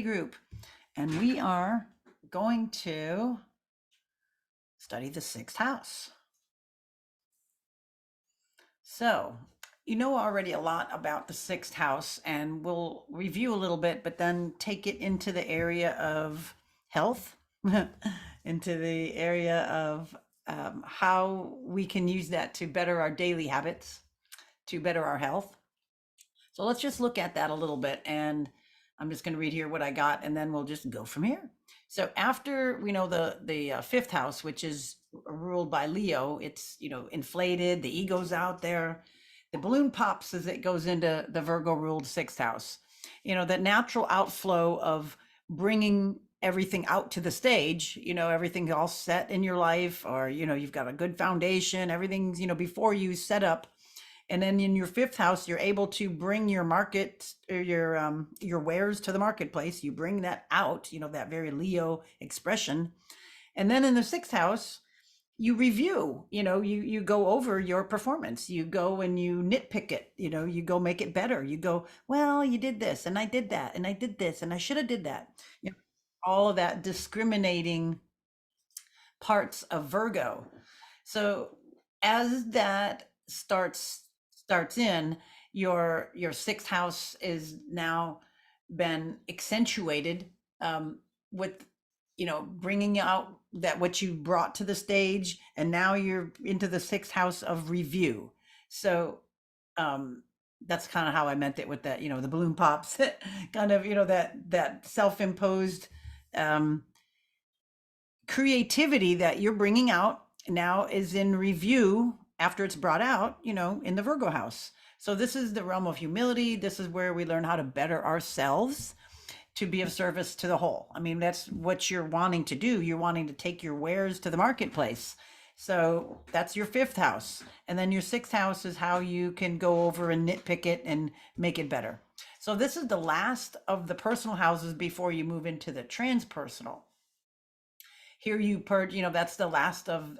Group, and we are going to study the sixth house. So, you know already a lot about the sixth house, and we'll review a little bit, but then take it into the area of health, into the area of how we can use that to better our daily habits, to better our health. So let's just look at that a little bit. And I'm just going to read here what I got, and then we'll just go from here. So after we know the fifth house, which is ruled by Leo, it's inflated, the ego's out there, the balloon pops as it goes into the Virgo ruled sixth house. That natural outflow of bringing everything out to the stage, everything all set in your life, or you've got a good foundation, everything's before you set up. And then in your fifth house, you're able to bring your market or your wares to the marketplace. You bring that out, that very Leo expression. And then in the sixth house, you review, you go over your performance. You go and you nitpick it, you go make it better. You go, well, you did this and I did that and I did this and I should have did that. All of that discriminating parts of Virgo. So as that starts in, your sixth house is now been accentuated with bringing out that what you brought to the stage, and now you're into the sixth house of review. So that's kind of how I meant it with that, the balloon pops, kind of, that self-imposed creativity that you're bringing out now is in review after it's brought out, in the Virgo house. So this is the realm of humility. This is where we learn how to better ourselves to be of service to the whole. I mean, that's what you're wanting to do. You're wanting to take your wares to the marketplace. So that's your fifth house. And then your sixth house is how you can go over and nitpick it and make it better. So this is the last of the personal houses before you move into the transpersonal. Here you purge, that's the last of,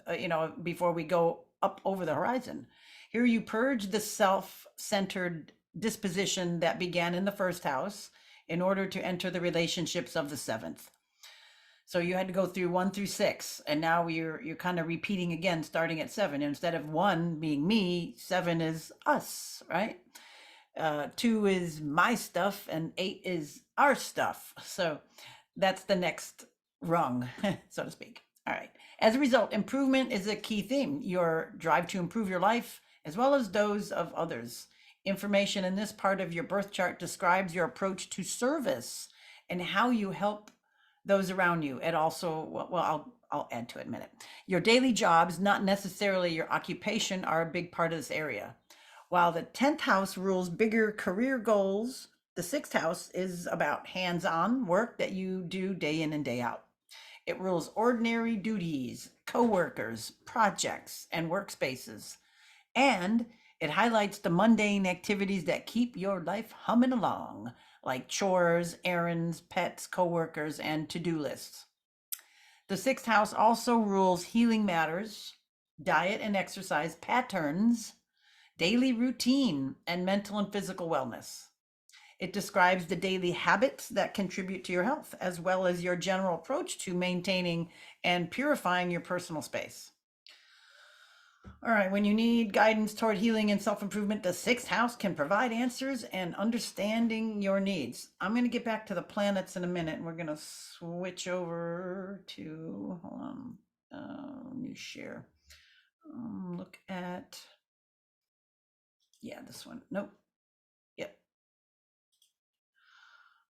before we go up over the horizon. Here you purge the self-centered disposition that began in the first house in order to enter the relationships of the seventh. So you had to go through 1 through 6, and now you're kind of repeating again, starting at 7. Instead of 1 being me, 7 is us, right? 2 is my stuff, and 8 is our stuff. So that's the next rung, so to speak. All right. As a result, improvement is a key theme. Your drive to improve your life as well as those of others. Information in this part of your birth chart describes your approach to service and how you help those around you. And also, well, I'll add to it in a minute. Your daily jobs, not necessarily your occupation, are a big part of this area. While the 10th house rules bigger career goals, the 6th house is about hands-on work that you do day in and day out. It rules ordinary duties, coworkers, projects, and workspaces. And it highlights the mundane activities that keep your life humming along, like chores, errands, pets, coworkers, and to-do lists. The sixth house also rules healing matters, diet and exercise patterns, daily routine, and mental and physical wellness. It describes the daily habits that contribute to your health, as well as your general approach to maintaining and purifying your personal space. All right, when you need guidance toward healing and self-improvement, the sixth house can provide answers and understanding your needs. I'm going to get back to the planets in a minute, and we're going to switch over to, hold on, new share. Look at, yeah, this one. Nope. Yep.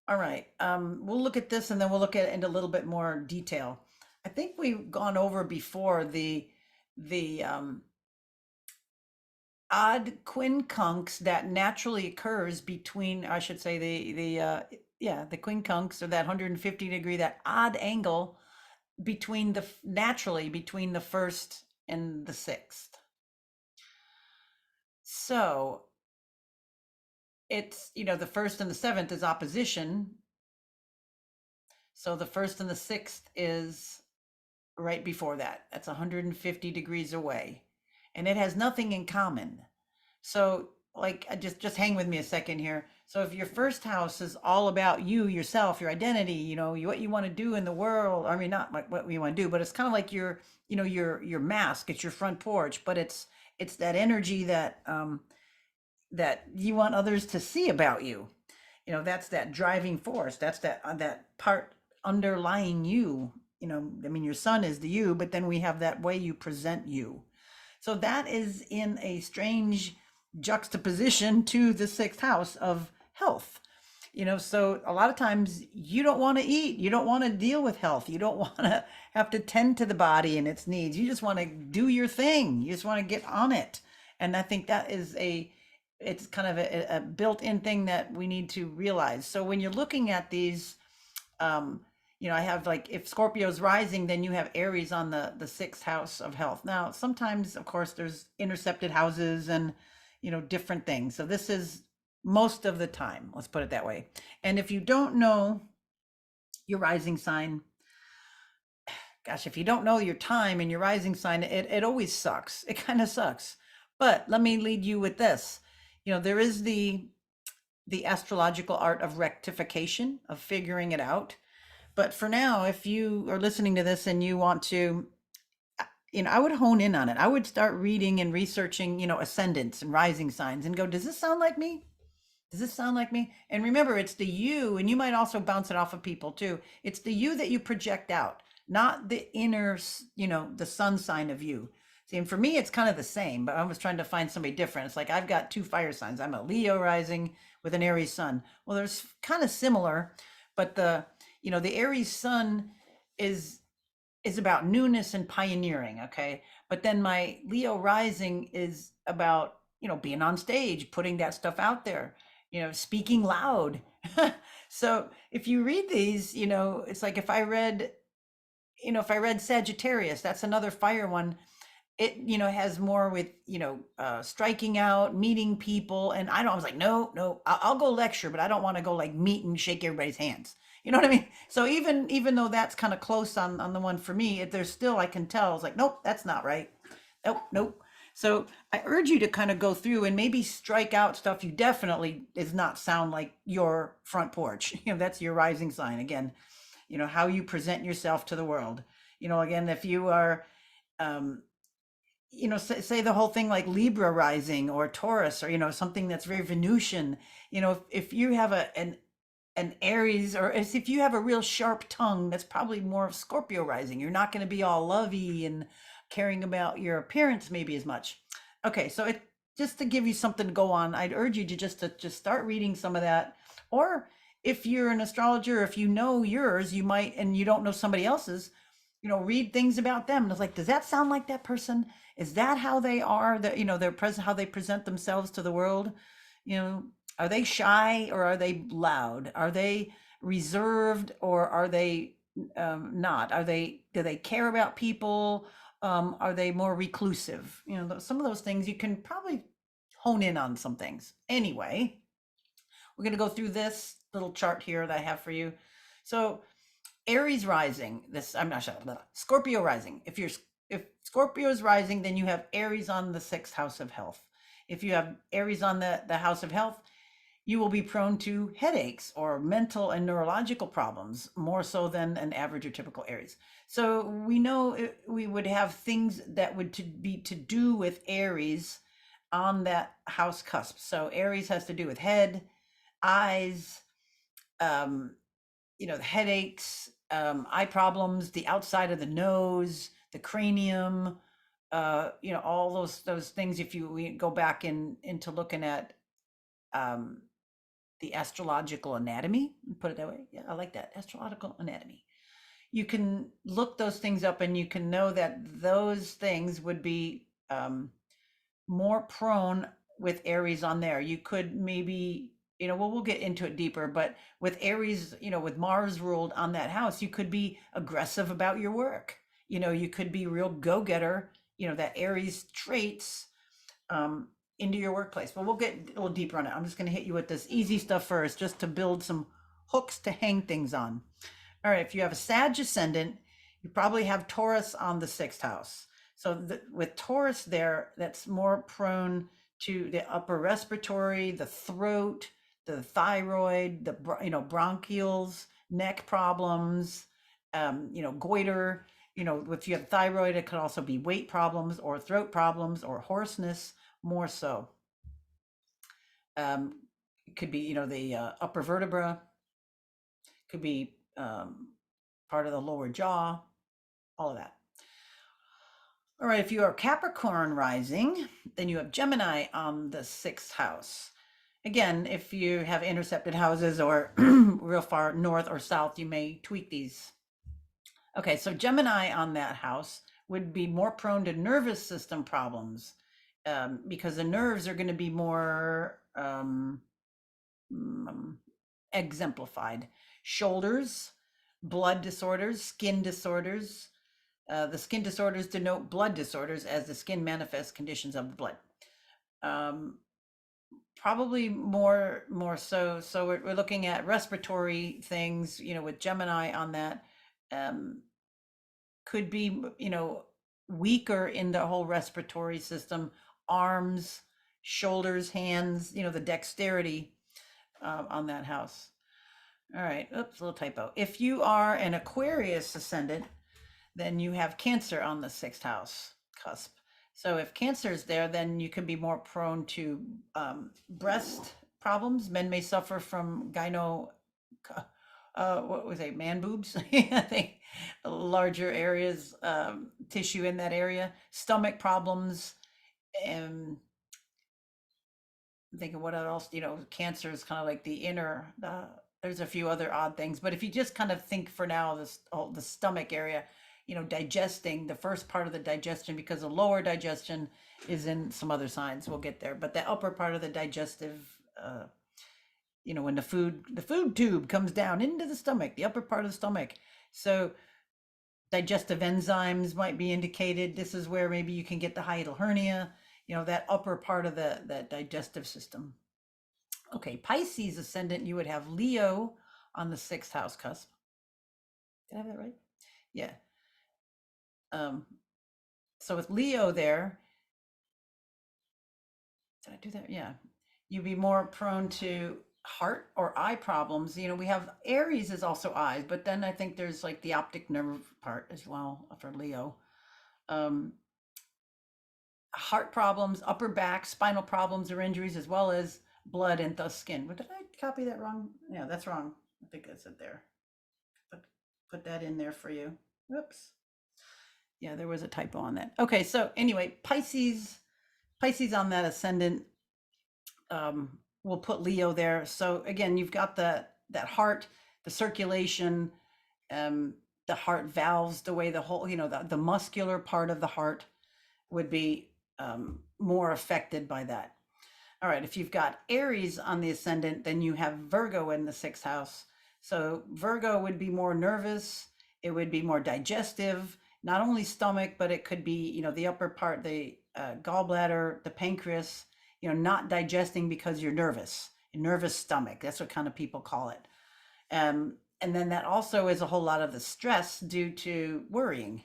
All right, we'll look at this and then we'll look at it in a little bit more detail. I think we've gone over before the odd quincunx that naturally occurs between, I should say, the quincunx, or that 150 degree, that odd angle between naturally between the first and the sixth. So it's, the first and the seventh is opposition. So the first and the sixth is right before that. That's 150 degrees away. And it has nothing in common. So like, just hang with me a second here. So if your first house is all about you, yourself, your identity, what you want to do in the world, I mean, not like what you want to do, but it's kind of like your mask, it's your front porch, but it's that energy that you want others to see about you. That's that driving force. That's that part underlying you. I mean, your sun is the you, but then we have that way you present you. So that is in a strange juxtaposition to the sixth house of health. So a lot of times you don't want to eat, you don't want to deal with health, you don't want to have to tend to the body and its needs. You just want to do your thing, you just want to get on it. And I think that is it's kind of a built-in thing that we need to realize. So when you're looking at these, um, I have like, if Scorpio's rising, then you have Aries on the sixth house of health. Now, sometimes, of course, there's intercepted houses and different things. So this is most of the time, let's put it that way. And if you don't know your rising sign, gosh, if you don't know your time and your rising sign, it always sucks. It kind of sucks. But let me lead you with this. There is the astrological art of rectification, of figuring it out. But for now, if you are listening to this and you want to, I would hone in on it. I would start reading and researching, ascendants and rising signs and go, does this sound like me? Does this sound like me? And remember, it's the you, and you might also bounce it off of people too. It's the you that you project out, not the inner, the sun sign of you. See, and for me, it's kind of the same, but I was trying to find somebody different. It's like I've got two fire signs. I'm a Leo rising with an Aries sun. Well, there's kind of similar, but the Aries sun is is about newness and pioneering, okay? But then my Leo rising is about, being on stage, putting that stuff out there, speaking loud. So if you read these, it's like if I read Sagittarius, that's another fire one. It, has more with, striking out, meeting people. And I was like, no, no, I'll go lecture, but I don't want to go like meet and shake everybody's hands. You know what I mean? So even though that's kind of close on the one for me, there's still, I can tell, it's like, nope, that's not right. Nope, nope. So I urge you to kind of go through and maybe strike out stuff you definitely does not sound like your front porch. That's your rising sign. Again, how you present yourself to the world. Again, if you are, um, say the whole thing like Libra rising or Taurus, or, something that's very Venusian, if you have an Aries, or as if you have a real sharp tongue, that's probably more of Scorpio rising. You're not going to be all lovey and caring about your appearance maybe as much. Okay, so it just to give you something to go on, I'd urge you to just start reading some of that. Or if you're an astrologer, if you know yours, you might, and you don't know somebody else's, read things about them. And it's like, does that sound like that person? Is that how they are? That their present, how they present themselves to the world? You know, are they shy or are they loud? Are they reserved or are they not? Do they care about people? Are they more reclusive? Some of those things you can probably hone in on some things. Anyway, we're going to go through this little chart here that I have for you. So Aries rising, I'm not sure, Scorpio rising. If Scorpio is rising, then you have Aries on the sixth house of health. If you have Aries on the house of health, you will be prone to headaches or mental and neurological problems more so than an average or typical Aries. So we know we would have things that would be to do with Aries on that house cusp. So Aries has to do with head, eyes, the headaches, eye problems, the outside of the nose, the cranium, all those things. If we go back into looking at the astrological anatomy, put it that way. Yeah, I like that, astrological anatomy. You can look those things up and you can know that those things would be more prone with Aries on there. You could maybe, we'll get into it deeper, but with Aries, with Mars ruled on that house, you could be aggressive about your work. You could be real go-getter, that Aries traits into your workplace. But we'll get a little deeper on it. I'm just going to hit you with this easy stuff first, just to build some hooks to hang things on. All right, if you have a Sag ascendant, you probably have Taurus on the sixth house. So with Taurus there, that's more prone to the upper respiratory, the throat, the thyroid, bronchioles, neck problems, goiter. If you have thyroid, it could also be weight problems or throat problems or hoarseness, more so. It could be, the upper vertebra, could be part of the lower jaw, all of that. All right, if you are Capricorn rising, then you have Gemini on the sixth house. Again, if you have intercepted houses or real far north or south, you may tweak these. Okay, so Gemini on that house would be more prone to nervous system problems because the nerves are going to be more exemplified. Shoulders, blood disorders, skin disorders. The skin disorders denote blood disorders as the skin manifests conditions of the blood. Probably more so. So we're looking at respiratory things, with Gemini on that. Could be, weaker in the whole respiratory system, arms, shoulders, hands, the dexterity on that house. All right, oops, a little typo. If you are an Aquarius ascendant, then you have Cancer on the sixth house cusp. So if Cancer is there, then you can be more prone to breast problems. Men may suffer from what was it, man boobs? I think larger areas, tissue in that area, stomach problems, and I'm thinking what else, cancer is kind of like the inner, there's a few other odd things, but if you just kind of think for now, the stomach area, digesting the first part of the digestion, because the lower digestion is in some other signs, we'll get there, but the upper part of the digestive, when the food tube comes down into the stomach, the upper part of the stomach. So digestive enzymes might be indicated. This is where maybe you can get the hiatal hernia, that upper part of the digestive system. Okay, Pisces ascendant, you would have Leo on the sixth house cusp. Did I have that right? Yeah. So with Leo there, did I do that? Yeah. You'd be more prone to heart or eye problems. We have Aries is also eyes, but then I think there's like the optic nerve part as well for Leo. Heart problems, upper back, spinal problems or injuries, as well as blood and thus skin. But did I copy that wrong? Yeah, that's wrong. I think that's it there. Put that in there for you. Whoops. Yeah, there was a typo on that. Okay, so anyway, Pisces on that ascendant, we'll put Leo there. So again, you've got that heart, the circulation, the heart valves, the way the whole, the muscular part of the heart would be more affected by that. All right, if you've got Aries on the ascendant, then you have Virgo in the sixth house. So Virgo would be more nervous. It would be more digestive, not only stomach, but it could be, the upper part, the gallbladder, the pancreas, not digesting because you're nervous, a nervous stomach. That's what kind of people call it. And then that also is a whole lot of the stress due to worrying.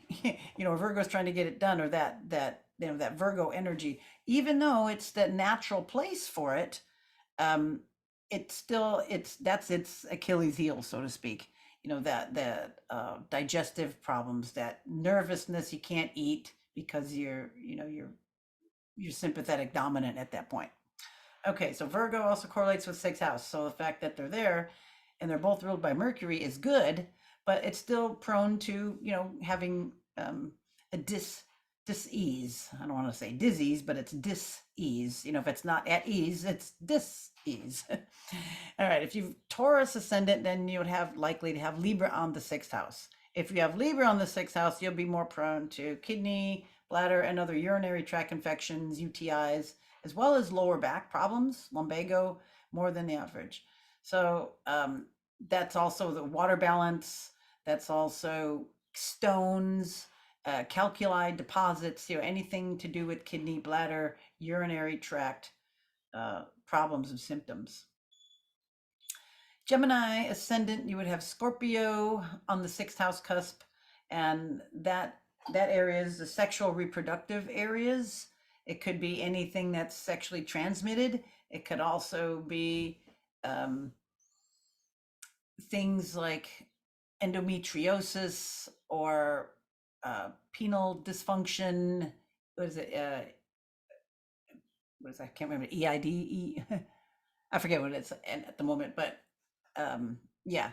Virgo's trying to get it done, or that Virgo energy, even though it's the natural place for it, that's its Achilles heel, so to speak. That digestive problems, that nervousness, you can't eat because you're sympathetic dominant at that point. Okay, so Virgo also correlates with sixth house. So the fact that they're there and they're both ruled by Mercury is good, but it's still prone to, having a dis-ease. I don't want to say disease, but it's dis-ease. If it's not at ease, it's dis-ease. All right, if you've Taurus ascendant, then you would have likely to have Libra on the sixth house. If you have Libra on the sixth house, you'll be more prone to kidney, bladder, and other urinary tract infections, UTIs, as well as lower back problems, lumbago, more than the average. So that's also the water balance. That's also stones, calculi deposits, anything to do with kidney, bladder, urinary tract problems and symptoms. Gemini ascendant, you would have Scorpio on the sixth house cusp, and that area is the sexual reproductive areas. It could be anything that's sexually transmitted. It could also be um, things like endometriosis or penile dysfunction. What is it? What is that? I can't remember. EID. I forget what it's at the moment, but yeah,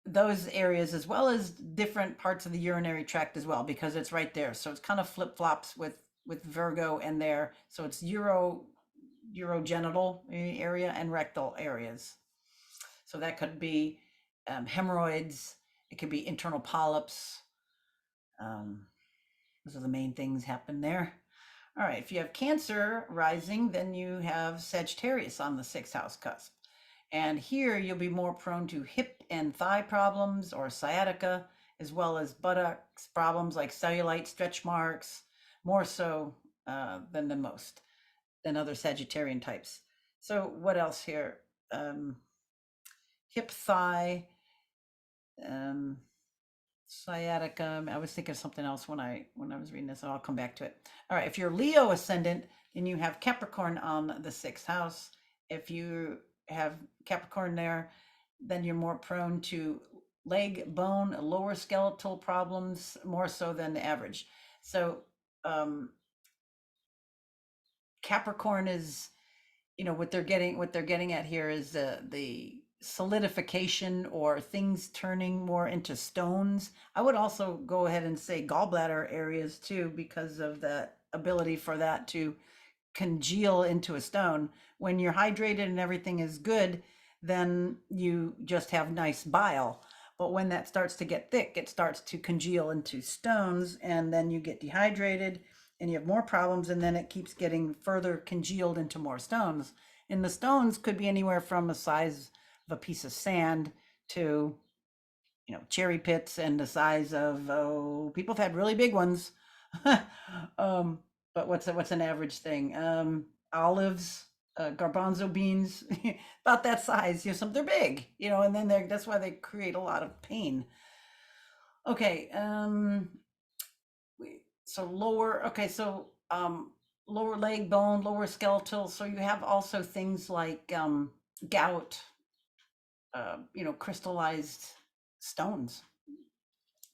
those areas as well as different parts of the urinary tract as well because it's right there. So it's kind of flip flops with Virgo and there. So it's urogenital area and rectal areas. So that could be hemorrhoids. It could be internal polyps. Um, those are the main things happen there. All right, if you have Cancer rising, then you have Sagittarius on the sixth house cusp. And here you'll be more prone to hip and thigh problems or sciatica, as well as buttocks problems like cellulite, stretch marks, more so than other Sagittarian types. So what else here? Hip, thigh, um, sciatica. I was thinking of something else when I was reading this, and I'll come back to it. All right, if you're Leo ascendant, then you have Capricorn on the sixth house. If you have Capricorn there, then you're more prone to leg, bone, lower skeletal problems, more so than the average. So Capricorn is, what they're getting at here is the solidification or things turning more into stones. I would also go ahead and say gallbladder areas too, because of the ability for that to congeal into a stone. When you're hydrated and everything is good, then you just have nice bile. But when that starts to get thick, it starts to congeal into stones, and then you get dehydrated and you have more problems, and then it keeps getting further congealed into more stones. And the stones could be anywhere from the size of a piece of sand to, cherry pits and the size of, people have had really big ones. But what's an average thing? Olives, garbanzo beans, about that size. They're big, and then that's why they create a lot of pain. Okay, so lower. Okay, so lower leg bone, lower skeletal. So you have also things like gout, crystallized stones.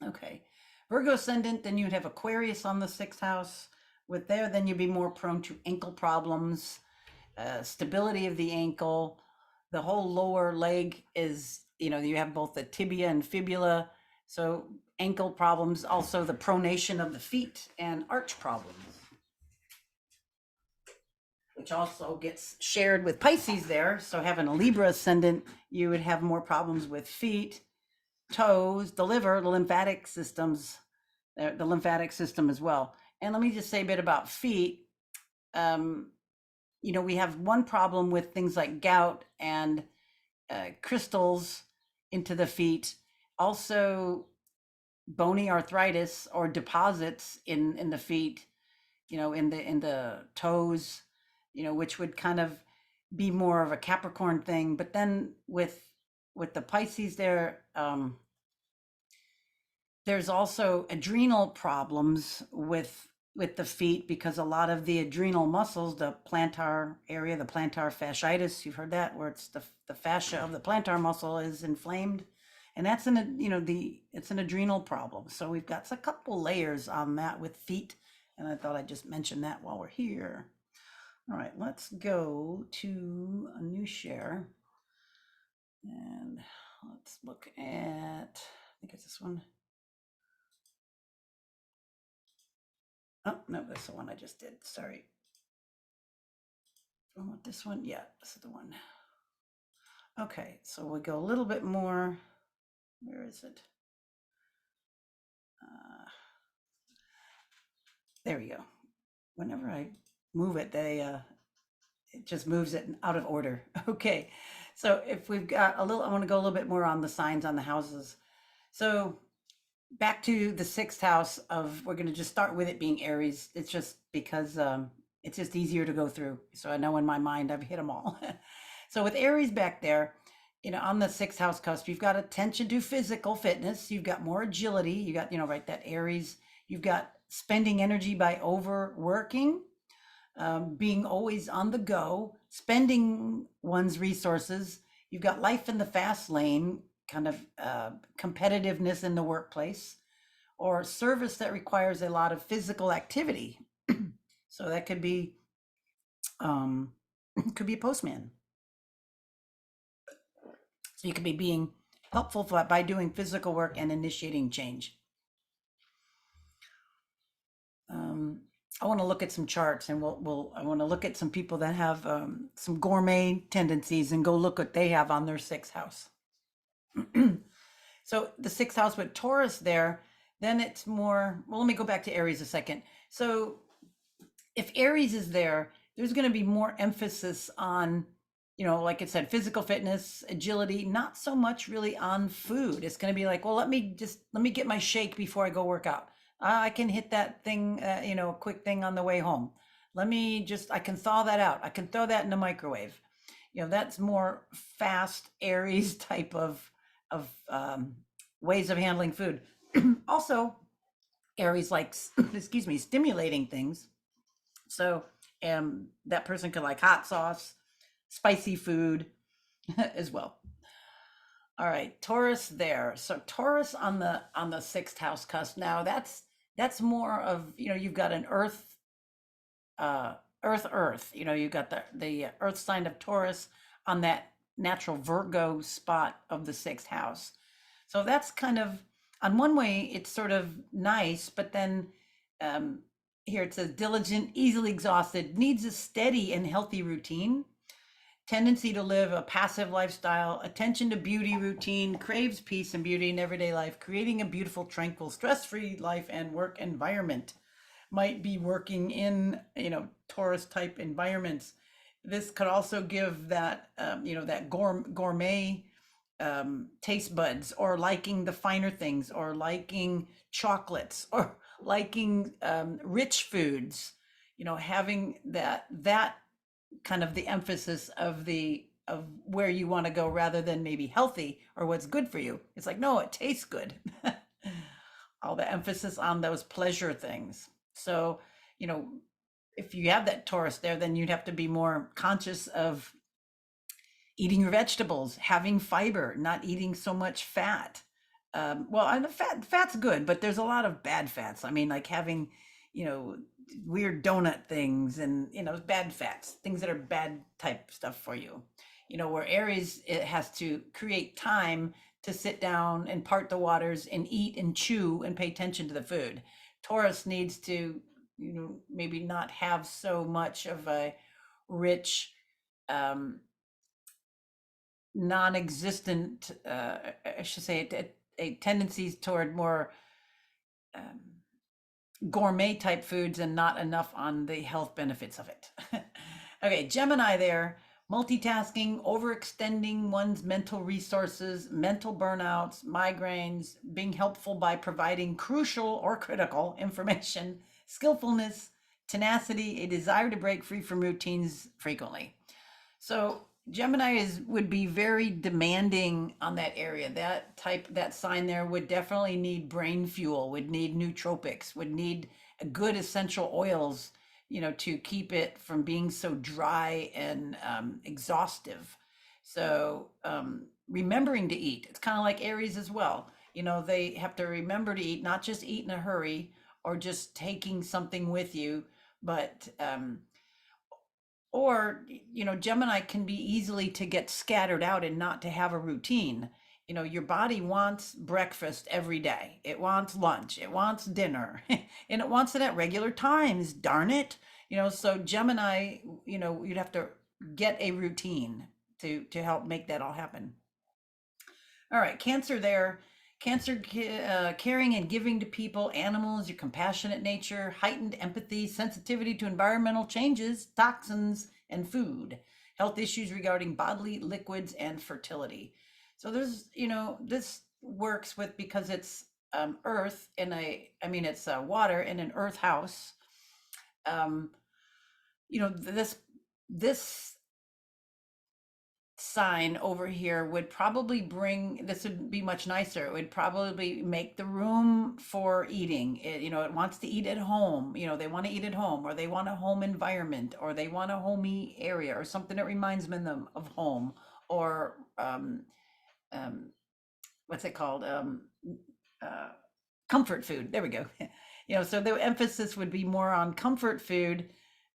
Okay. Virgo ascendant, then you'd have Aquarius on the sixth house. With there, then you'd be more prone to ankle problems, stability of the ankle. The whole lower leg is, you have both the tibia and fibula. So ankle problems, also the pronation of the feet and arch problems, which also gets shared with Pisces there. So having a Libra ascendant, you would have more problems with feet, toes, the liver, the lymphatic systems, the lymphatic system as well. And let me just say a bit about feet. We have one problem with things like gout and crystals into the feet. Also, bony arthritis or deposits in the feet, in the toes, which would kind of be more of a Capricorn thing. But then with the Pisces there, there's also adrenal problems with the feet because a lot of the adrenal muscles, the plantar area, the plantar fasciitis, you've heard that, where it's the fascia of the plantar muscle is inflamed, and that's it's an adrenal problem. So we've got a couple layers on that with feet, and I thought I'd just mention that while we're here. All right, let's go to a new share, and let's look at, I think it's this one. Oh, no, that's the one I just did. Sorry. I want this one. Yeah, this is the one. Okay, so we'll go a little bit more. Where is it? There we go. Whenever I move it, it just moves it out of order. Okay, so if we've got I want to go a little bit more on the signs on the houses. So back to the sixth house we're going to just start with it being Aries. It's just because it's just easier to go through. So I know in my mind I've hit them all. So with Aries back there, on the sixth house cusp, you've got attention to physical fitness. You've got more agility. You got, right, that Aries. You've got spending energy by overworking. being always on the go, spending one's resources. You've got life in the fast lane, kind of competitiveness in the workplace, or service that requires a lot of physical activity. So that um, could be a postman. So you could be being helpful by doing physical work and initiating change. Um, I want to look at some charts, and I want to look at some people that have some gourmet tendencies and go look what they have on their sixth house. So the sixth house with Taurus there, then it's more, well, let me go back to Aries a second. So if Aries is there, there's going to be more emphasis on, like I said, physical fitness, agility, not so much really on food. It's going to be like, well, let me get my shake before I go work out. I can hit that thing, a quick thing on the way home. I can thaw that out. I can throw that in the microwave. That's more fast Aries type of ways of handling food. Also, Aries likes, excuse me, stimulating things. So that person could like hot sauce, spicy food as well. All right, Taurus there. So Taurus on the sixth house cusp. Now that's more of, you've got an uh earth. You've got the earth sign of Taurus on that natural Virgo spot of the sixth house. So that's kind of, on one way, it's sort of nice, but then um, here it says diligent, easily exhausted, needs a steady and healthy routine, tendency to live a passive lifestyle, attention to beauty routine, craves peace and beauty in everyday life, creating a beautiful, tranquil, stress-free life and work environment. Might be working in, Taurus type environments. This could also give that, that gourmet taste buds, or liking the finer things, or liking chocolates, or liking rich foods, having that kind of the emphasis of where you want to go, rather than maybe healthy or what's good for you. It's like, no, it tastes good. All the emphasis on those pleasure things. So, you know, if you have that Taurus there, then you'd have to be more conscious of eating your vegetables, having fiber, not eating so much fat. Well, and the fat's good, but there's a lot of bad fats. I mean, like having, you know, weird donut things, and bad fats, things that are bad type stuff for you. Where Aries, it has to create time to sit down and part the waters and eat and chew and pay attention to the food. Taurus needs to, maybe not have so much of a rich, um, non-existent, I should say, a tendencies toward more um, gourmet type foods, and not enough on the health benefits of it. Okay, Gemini there, multitasking, overextending one's mental resources, mental burnouts, migraines, being helpful by providing crucial or critical information, skillfulness, tenacity, a desire to break free from routines frequently. So Gemini would be very demanding on that area. That sign there would definitely need brain fuel, would need nootropics, would need a good essential oils, to keep it from being so dry and exhaustive. So remembering to eat, it's kind of like Aries as well. They have to remember to eat, not just eat in a hurry or just taking something with you, but or Gemini can be easily to get scattered out and not to have a routine. Your body wants breakfast every day, it wants lunch, it wants dinner, and it wants it at regular times, darn it. So Gemini, you'd have to get a routine to help make that all happen. All right, Cancer there. Cancer, caring and giving to people, animals, your compassionate nature, heightened empathy, sensitivity to environmental changes, toxins, and food, health issues regarding bodily liquids, and fertility. So there's, this works with, because it's earth it's water in an earth house. Um, this sign over here would probably bring, this would be much nicer. It would probably make the room for eating. It wants to eat at home. They want to eat at home, or they want a home environment, or they want a homey area, or something that reminds them of home, or um, what's it called? Uh, Comfort food. There we go. So the emphasis would be more on comfort food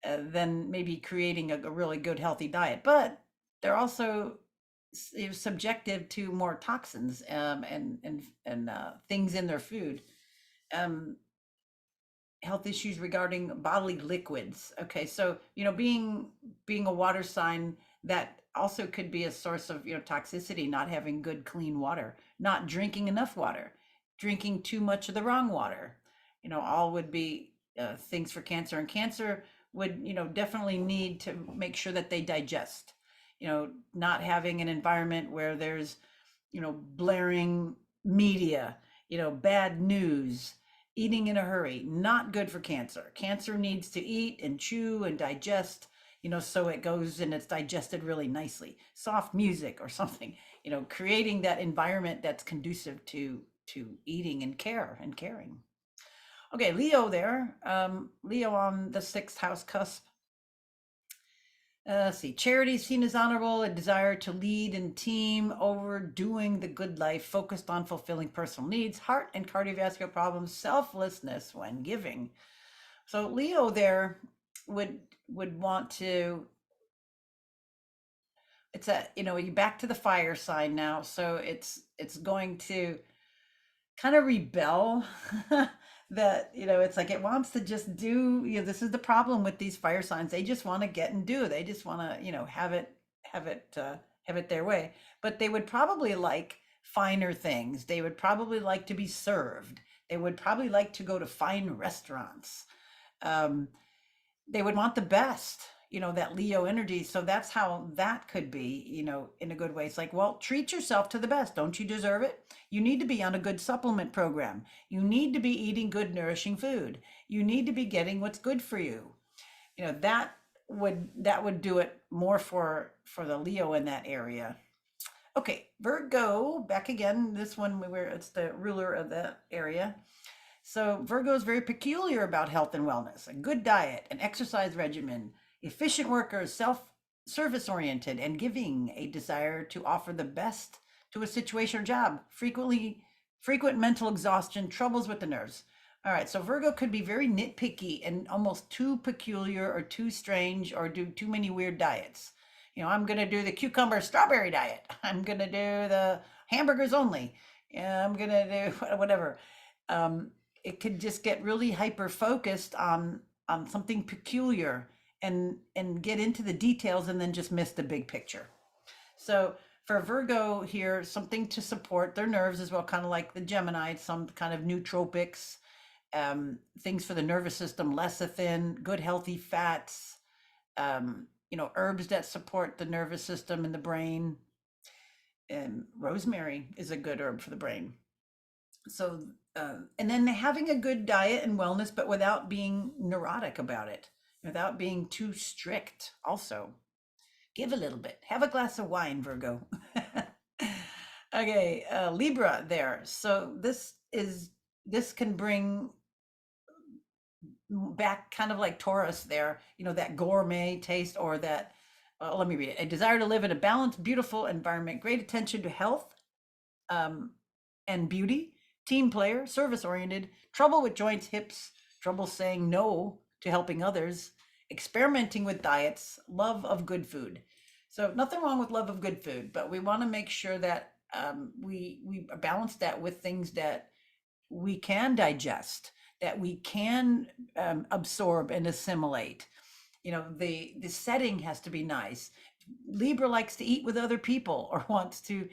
than maybe creating a really good healthy diet. But they're also subjective to more toxins and things in their food. Um, Health issues regarding bodily liquids. Okay, so being a water sign, that also could be a source of toxicity. Not having good clean water, not drinking enough water, drinking too much of the wrong water. All would be things for cancer. And cancer would definitely need to make sure that they digest. Not having an environment where there's blaring media, bad news, eating in a hurry, not good for cancer. Cancer needs to eat and chew and digest, so it goes and it's digested really nicely. Soft music or something, creating that environment that's conducive to eating and care and caring. Okay, Leo there. Leo on the sixth house cusp. Let's see. Charity seen as honorable, a desire to lead and team, overdoing the good life, focused on fulfilling personal needs, heart and cardiovascular problems, selflessness when giving. So Leo there would want to. It's you back to the fire sign now, so it's going to kind of rebel. That it's like it wants to just do. This is the problem with these fire signs. They just want to get and do. They just want to have it their way. But they would probably like finer things. They would probably like to be served. They would probably like to go to fine restaurants. um, they would want the best, that Leo energy. So that's how that could be, in a good way. It's like, well, treat yourself to the best. Don't you deserve it? You need to be on a good supplement program. You need to be eating good, nourishing food. You need to be getting what's good for you. That would do it more for the Leo in that area. Okay, Virgo, back again. This one, where it's the ruler of that area. So Virgo is very peculiar about health and wellness, a good diet, an exercise regimen, efficient workers, self-service oriented, and giving, a desire to offer the best to a situation or job, frequent mental exhaustion, troubles with the nerves. All right, so Virgo could be very nitpicky and almost too peculiar or too strange, or do too many weird diets. I'm going to do the cucumber strawberry diet. I'm going to do the hamburgers only. Yeah, I'm going to do whatever. Um, it could just get really hyper focused on something peculiar, and get into the details, and then just miss the big picture. So for Virgo here, something to support their nerves as well, kind of like the Gemini, some kind of nootropics, things for the nervous system, lecithin, good healthy fats, herbs that support the nervous system and the brain. And rosemary is a good herb for the brain. So, and then having a good diet and wellness, but without being neurotic about it, without being too strict. Also, give a little bit. Have a glass of wine, Virgo. Okay, Libra there. So this can bring back, kind of like Taurus there, that gourmet taste, or that, let me read it. A desire to live in a balanced, beautiful environment, great attention to health, um, and beauty, team player, service oriented, trouble with joints, hips, trouble saying no to helping others, experimenting with diets, love of good food. So nothing wrong with love of good food, but we want to make sure that we balance that with things that we can digest, that we can absorb and assimilate. The setting has to be nice. Libra likes to eat with other people, or wants to,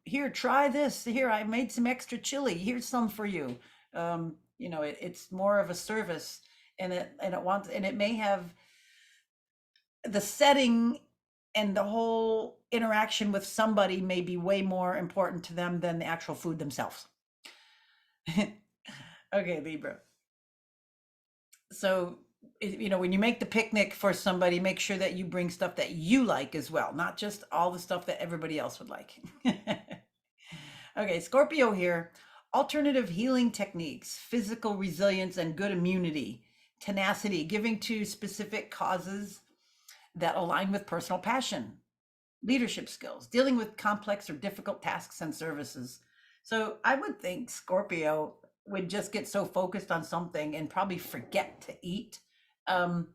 here, try this. Here, I made some extra chili. Here's some for you. It's more of a service, and it may have the setting, and the whole interaction with somebody may be way more important to them than the actual food themselves. Okay, Libra. So when you make the picnic for somebody, make sure that you bring stuff that you like as well, not just all the stuff that everybody else would like. Okay, Scorpio here. Alternative healing techniques, physical resilience, and good immunity, tenacity, giving to specific causes that align with personal passion, leadership skills, dealing with complex or difficult tasks and services. So I would think Scorpio would just get so focused on something and probably forget to eat. Um,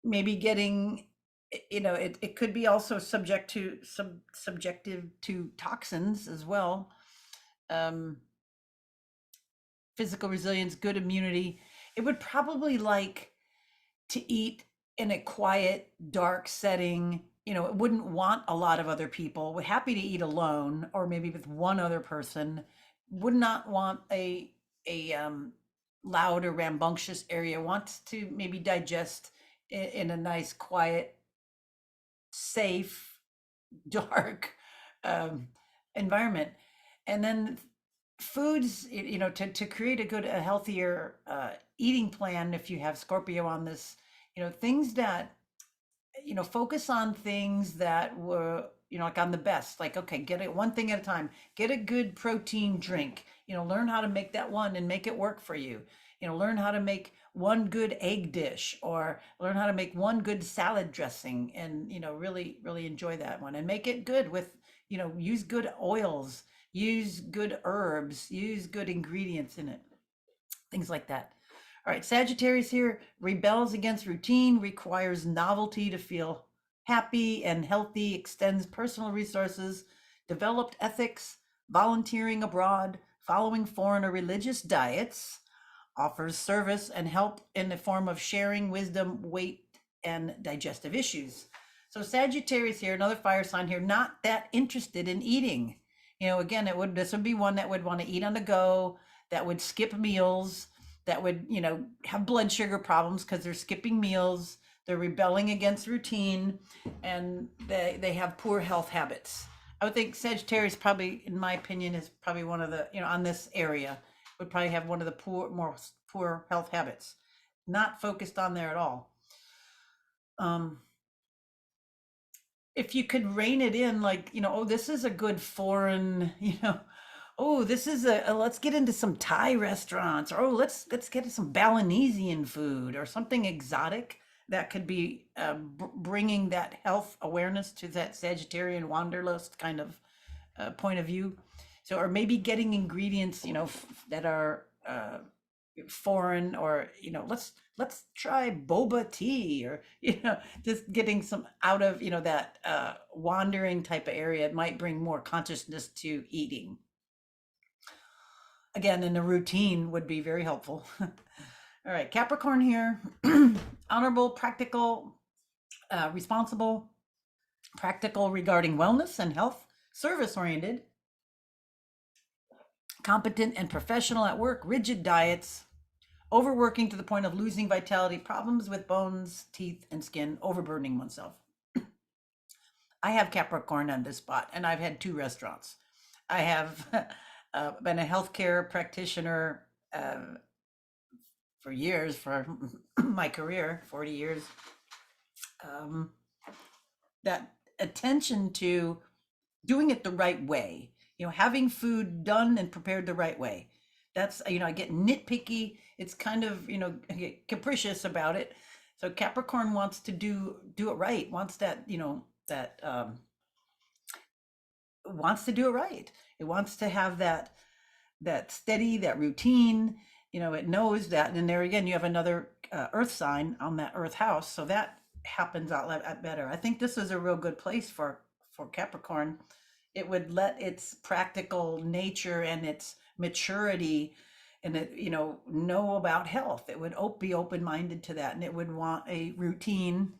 Maybe getting, it could be also subjective to toxins as well. Um, Physical resilience, good immunity. It would probably like to eat in a quiet, dark setting. It wouldn't want a lot of other people. Would happy to eat alone or maybe with one other person. Would not want a loud or rambunctious area. Wants to maybe digest in a nice, quiet, safe, dark um, environment. And then foods, to create a healthier eating plan, if you have Scorpio on this, things that, focus on things that were, like on the best, like, okay, get it one thing at a time, get a good protein drink, learn how to make that one and make it work for you. Learn how to make one good egg dish or learn how to make one good salad dressing and, really, really enjoy that one and make it good with, use good oils, use good herbs, use good ingredients in it, things like that. All right, Sagittarius here rebels against routine, requires novelty to feel happy and healthy, extends personal resources, developed ethics, volunteering abroad, following foreign or religious diets, offers service and help in the form of sharing wisdom, weight, and digestive issues. So Sagittarius here, another fire sign here, not that interested in eating. Again, this would be one that would want to eat on the go, that would skip meals, that would, have blood sugar problems because they're skipping meals, they're rebelling against routine, and they have poor health habits. I would think Sagittarius probably, in my opinion, is probably one of the, on this area, would probably have one of the more poor health habits. Not focused on there at all. If you could rein it in, like, oh, this is a good foreign, oh, this is let's get into some Thai restaurants, or oh, let's get some Balinesian food or something exotic that could be bringing that health awareness to that Sagittarian wanderlust kind of point of view. So, or maybe getting ingredients, that are foreign, or let's try boba tea, or just getting some out of that wandering type of area. It might bring more consciousness to eating again, and a routine would be very helpful. All right, Capricorn here. Honorable, practical, responsible, practical regarding wellness and health, service oriented, competent and professional at work, rigid diets, overworking to the point of losing vitality, problems with bones, teeth, and skin, overburdening oneself. I have Capricorn on this spot, and I've had 2 restaurants. I have been a healthcare practitioner for years, for my career, 40 years. That attention to doing it the right way, having food done and prepared the right way. That's, I get nitpicky. It's kind of, I get capricious about it. So Capricorn wants to do it right, wants that, that wants to do it right. It wants to have that steady, that routine. It knows that. And there again, you have another earth sign on that earth house. So that happens out better. I think this is a real good place for Capricorn. It would let its practical nature and its maturity and it, know about health. It would be open-minded to that, and it would want a routine.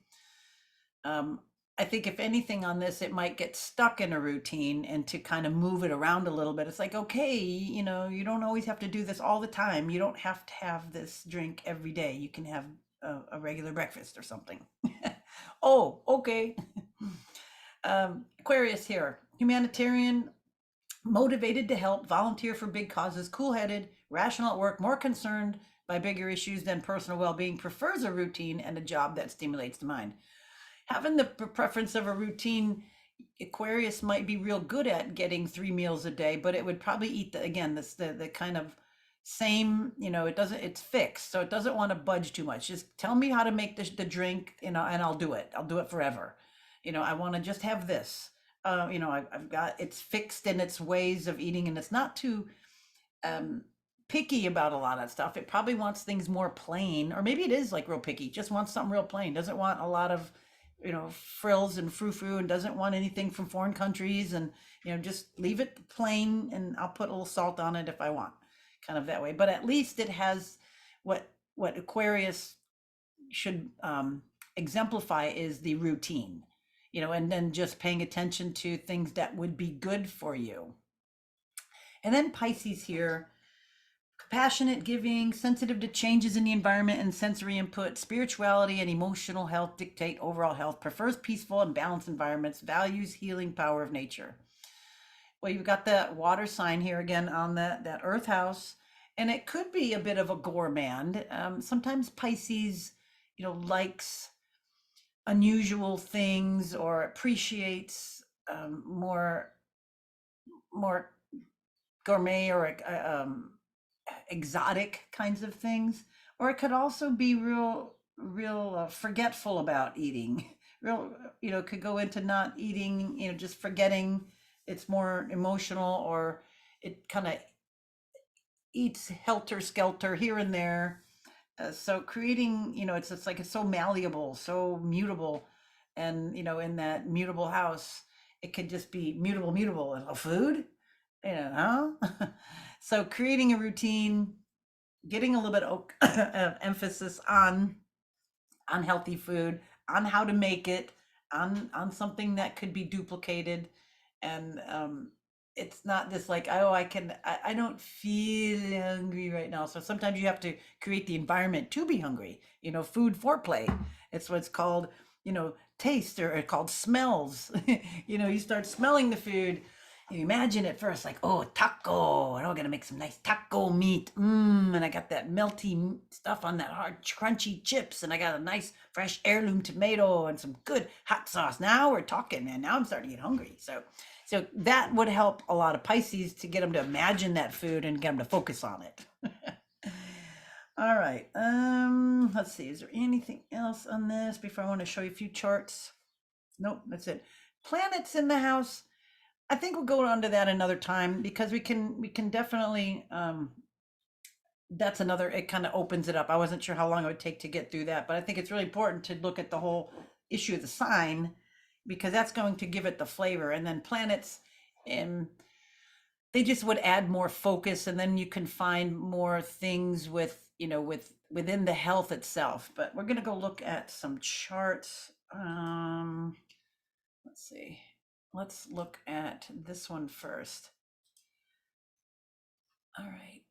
I think if anything on this, it might get stuck in a routine, and to kind of move it around a little bit. It's like, okay, you don't always have to do this all the time. You don't have to have this drink every day. You can have a regular breakfast or something. Oh, okay. Aquarius here, humanitarian, motivated to help, volunteer for big causes, cool-headed, rational at work, more concerned by bigger issues than personal well-being prefers a routine and a job that stimulates the mind. Having the preference of a routine, Aquarius might be real good at getting 3 meals a day, but it would probably eat again the kind of same, it doesn't, it's fixed, so it doesn't want to budge too much. Just tell me how to make the drink, and I'll do it. I'll do it forever. I want to just have this. I've got, it's fixed in its ways of eating, and it's not too um, picky about a lot of stuff. It probably wants things more plain, or maybe it is like real picky, just wants something real plain, doesn't want a lot of, frills and frou-frou, and doesn't want anything from foreign countries, and, just leave it plain, and I'll put a little salt on it if I want, kind of that way. But at least it has what Aquarius should exemplify is the routine, and then just paying attention to things that would be good for you. And then Pisces here, compassionate, giving, sensitive to changes in the environment and sensory input, spirituality and emotional health dictate overall health, prefers peaceful and balanced environments, values healing power of nature. Well, you've got that water sign here again on that earth house, and it could be a bit of a gourmand. Sometimes Pisces, likes unusual things or appreciates more gourmet or exotic kinds of things, or it could also be real forgetful about eating. Real, could go into not eating, just forgetting. It's more emotional, or it kind of eats helter skelter here and there. So creating, it's just like, it's so malleable, so mutable. And, in that mutable house, it could just be mutable, a food, So creating a routine, getting a little bit of emphasis on healthy food, on how to make it, on something that could be duplicated, and it's not this like, oh, I don't feel hungry right now. So sometimes you have to create the environment to be hungry. Food foreplay. It's what's called, taste, or called smells. You start smelling the food. You imagine it first, like, oh, taco, and I'm gonna make some nice taco meat. And I got that melty stuff on that hard, crunchy chips, and I got a nice fresh heirloom tomato and some good hot sauce. Now we're talking, man. Now I'm starting to get hungry. So that would help a lot of Pisces to get them to imagine that food and get them to focus on it. All right. Let's see. Is there anything else on this before I want to show you a few charts? Nope, that's it. Planets in the house. I think we'll go on to that another time, because we can definitely that's another, it kind of opens it up. I wasn't sure how long it would take to get through that, but I think it's really important to look at the whole issue of the sign, because that's going to give it the flavor. And then planets, they just would add more focus, and then you can find more things within the health itself. But we're going to go look at some charts. Let's see. Let's look at this one first. All right.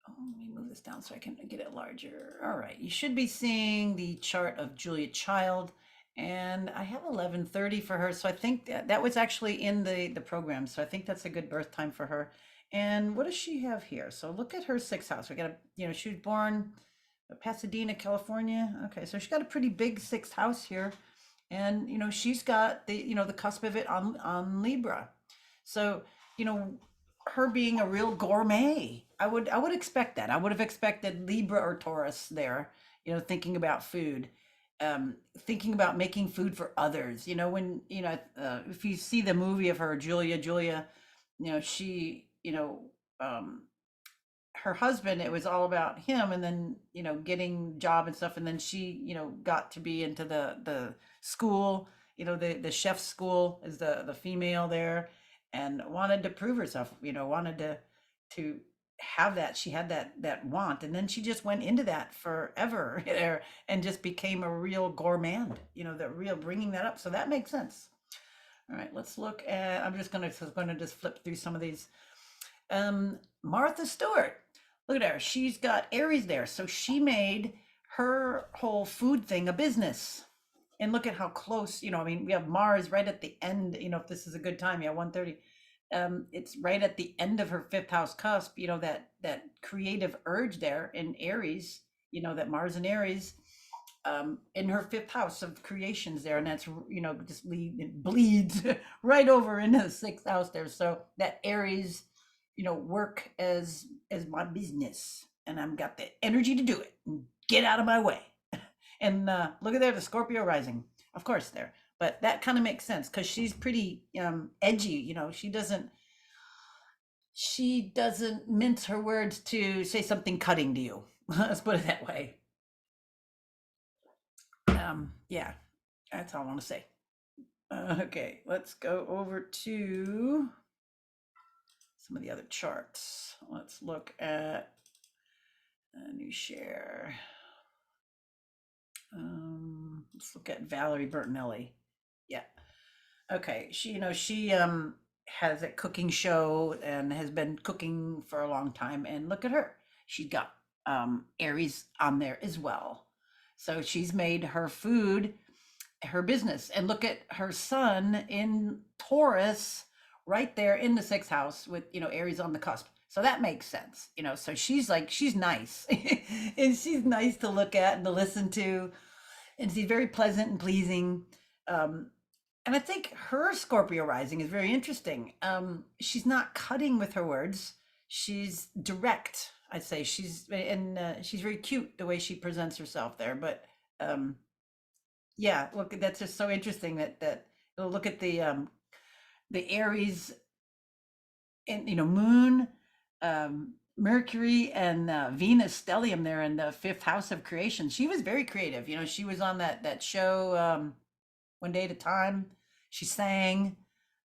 Oh, let me move this down so I can get it larger. All right. You should be seeing the chart of Julia Child, and I have 11:30 for her. So I think that was actually in the program. So I think that's a good birth time for her. And what does she have here? So look at her sixth house. We got she was born Pasadena, California. Okay. So she's got a pretty big sixth house here. And she's got the cusp of it on Libra. So her being a real gourmet, I would expect that. I would have expected Libra or Taurus there, thinking about food, thinking about making food for others. When if you see the movie of her, Julia, she her husband, it was all about him, and then getting job and stuff, and then she got to be into the school, the chef school, is the female there, and wanted to prove herself, wanted to have that. She had that want, and then she just went into that forever there, and just became a real gourmand, the real bringing that up. So that makes sense. All right, let's look at, I'm just going to just flip through some of these. Martha Stewart, look at her. She's got Aries there. So she made her whole food thing a business. And look at how close, we have Mars right at the end, if this is a good time, 1:30. it's right at the end of her fifth house cusp, that creative urge there in Aries, that Mars in Aries, in her fifth house of creations there, and that's just it bleeds right over into the sixth house there. So that Aries, work as my business, and I've got the energy to do it. Get out of my way. And look at there, the Scorpio rising, of course there. But that kind of makes sense because she's pretty edgy. She doesn't mince her words to say something cutting to you. Let's put it that way. Yeah, that's all I want to say. Okay, let's go over to some of the other charts. Let's look at a new share. Let's look at Valerie Bertinelli. Yeah. Okay. She has a cooking show and has been cooking for a long time. And look at her. She's got Aries on there as well. So she's made her food her business. And look at her son in Taurus right there in the sixth house with, Aries on the cusp. So that makes sense, So she's nice. And she's nice to look at and to listen to. And she's very pleasant and pleasing. Um, and I think her Scorpio rising is very interesting. She's not cutting with her words. She's direct. I'd say she's very cute the way she presents herself there. But um, yeah, look, that's just so interesting that look at the Aries and Moon, Mercury, and Venus stellium there in the fifth house of creation. She was very creative. She was on that show, One Day at a Time. She sang.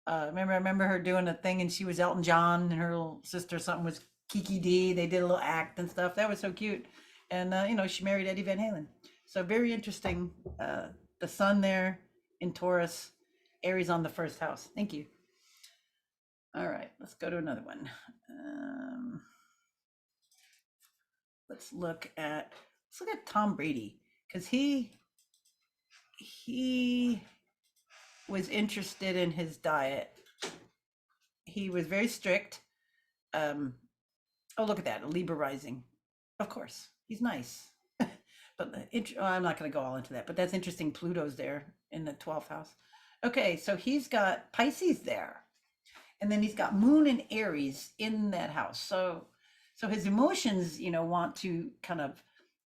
I remember her doing a thing, and she was Elton John, and her little sister something was Kiki D. They did a little act and stuff. That was so cute. And she married Eddie Van Halen. So very interesting. The sun there in Taurus, Aries on the first house. Thank you. All right, let's go to another one. Let's look at Tom Brady, because he was interested in his diet. He was very strict. Oh, look at that, a Libra rising. Of course, he's nice. But I'm not going to go all into that, but that's interesting. Pluto's there in the 12th house. Okay, so he's got Pisces there. And then he's got Moon and Aries in that house. So his emotions, want to kind of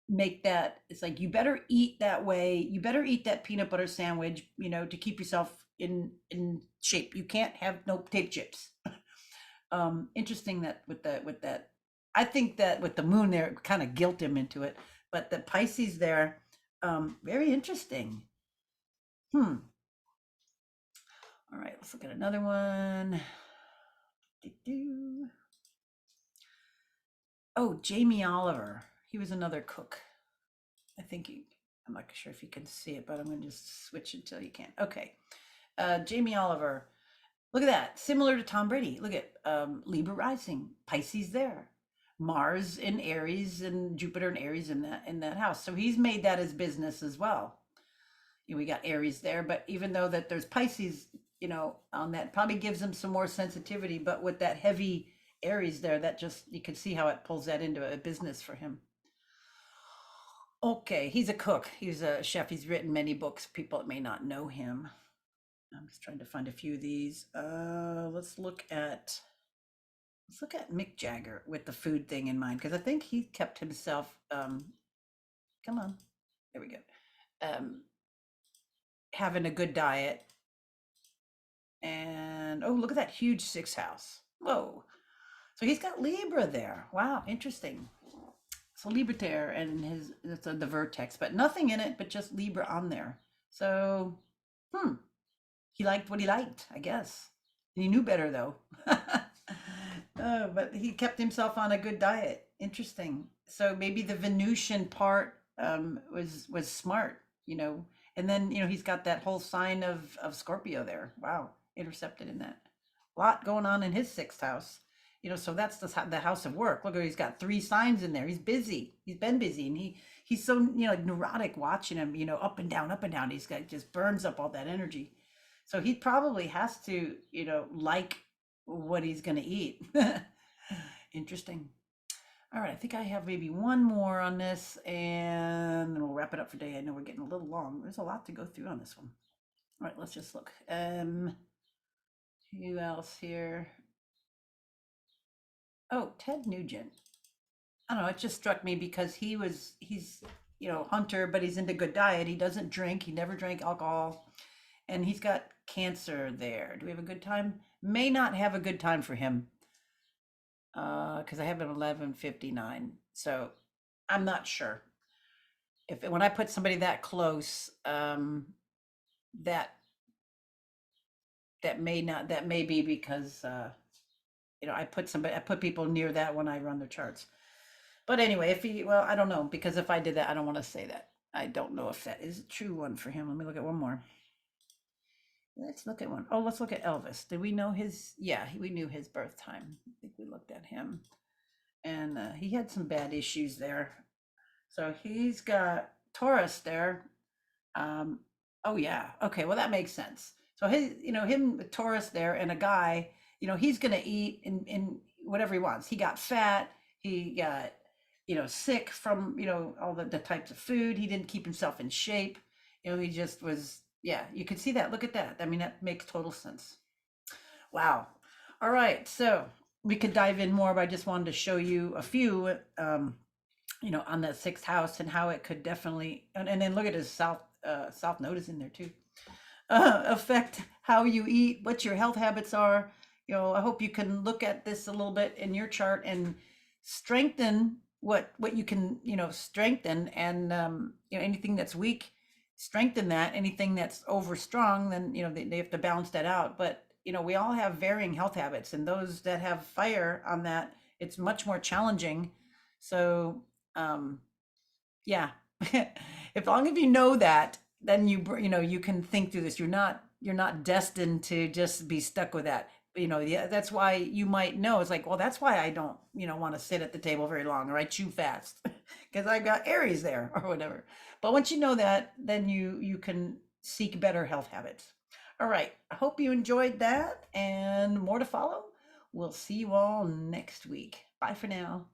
make that, it's like, you better eat that way. You better eat that peanut butter sandwich, to keep yourself in shape. You can't have no potato chips. Interesting that with that, I think that with the Moon there, it kind of guilt him into it. But the Pisces there, very interesting. All right, let's look at another one. Oh, Jamie Oliver. He was another cook. I'm not sure if you can see it, but I'm going to just switch until you can. Okay. Jamie Oliver. Look at that. Similar to Tom Brady. Look at Libra rising, Pisces there. Mars in Aries and Jupiter in Aries in that house. So he's made that his business as well. We got Aries there, but even though that there's Pisces, on that, probably gives him some more sensitivity. But with that heavy Aries there, that just, you can see how it pulls that into a business for him. Okay, he's a cook. He's a chef. He's written many books. People that may not know him. I'm just trying to find a few of these. Let's look at Mick Jagger with the food thing in mind, because I think he kept himself. Come on, there we go. Having a good diet. And oh, look at that huge sixth house. Whoa. So he's got Libra there. Wow, interesting. So Libra there, and that's the vertex, but nothing in it, but just Libra on there. So, he liked what he liked, I guess. And he knew better though. But he kept himself on a good diet. Interesting. So maybe the Venusian part was smart, And then he's got that whole sign of Scorpio there. Wow, intercepted in that. A lot going on in his sixth house. So that's the house of work. Look, he's got 3 signs in there. He's busy. He's been busy, and he's so like neurotic watching him. Up and down, up and down. He's got just burns up all that energy. So he probably has to like what he's going to eat. Interesting. All right, I think I have maybe one more on this, and then we'll wrap it up for today. I know we're getting a little long. There's a lot to go through on this one. All right, let's just look. Who else here? Oh, Ted Nugent. I don't know. It just struck me because he's hunter, but he's into good diet. He doesn't drink. He never drank alcohol, and he's got cancer there. Do we have a good time? May not have a good time for him because I have an 11:59. So I'm not sure if when I put somebody that close, that that may be because I put people near that when I run their charts. But anyway, if he, well, I don't know, because if I did that, I don't want to say that. I don't know if that is a true one for him. Let me look at one more. Let's look at one. Oh, let's look at Elvis. Did we know his? Yeah, we knew his birth time. I think we looked at him, and he had some bad issues there. So he's got Taurus there. Um, oh yeah, okay. Well, that makes sense. So his, him with Taurus there, and a guy, he's gonna eat in whatever he wants. He got fat. He got, sick from, all the types of food. He didn't keep himself in shape. He just was. Yeah, you could see that. Look at that. I mean, that makes total sense. Wow. All right. So we could dive in more, but I just wanted to show you a few, on that sixth house and how it could definitely, and then look at his south node is in there too. Affect how you eat, what your health habits are. I hope you can look at this a little bit in your chart and strengthen what you can, strengthen, and anything that's weak, strengthen that. Anything that's over strong, then they have to balance that out. But we all have varying health habits, and those that have fire on that, it's much more challenging. So yeah, if long as you know that, then you can think through this. You're not destined to just be stuck with that. Yeah, that's why you might know. It's like, well, that's why I don't want to sit at the table very long, or I chew fast because I got Aries there or whatever. But once you know that, then you can seek better health habits. All right, I hope you enjoyed that, and more to follow. We'll see you all next week. Bye for now.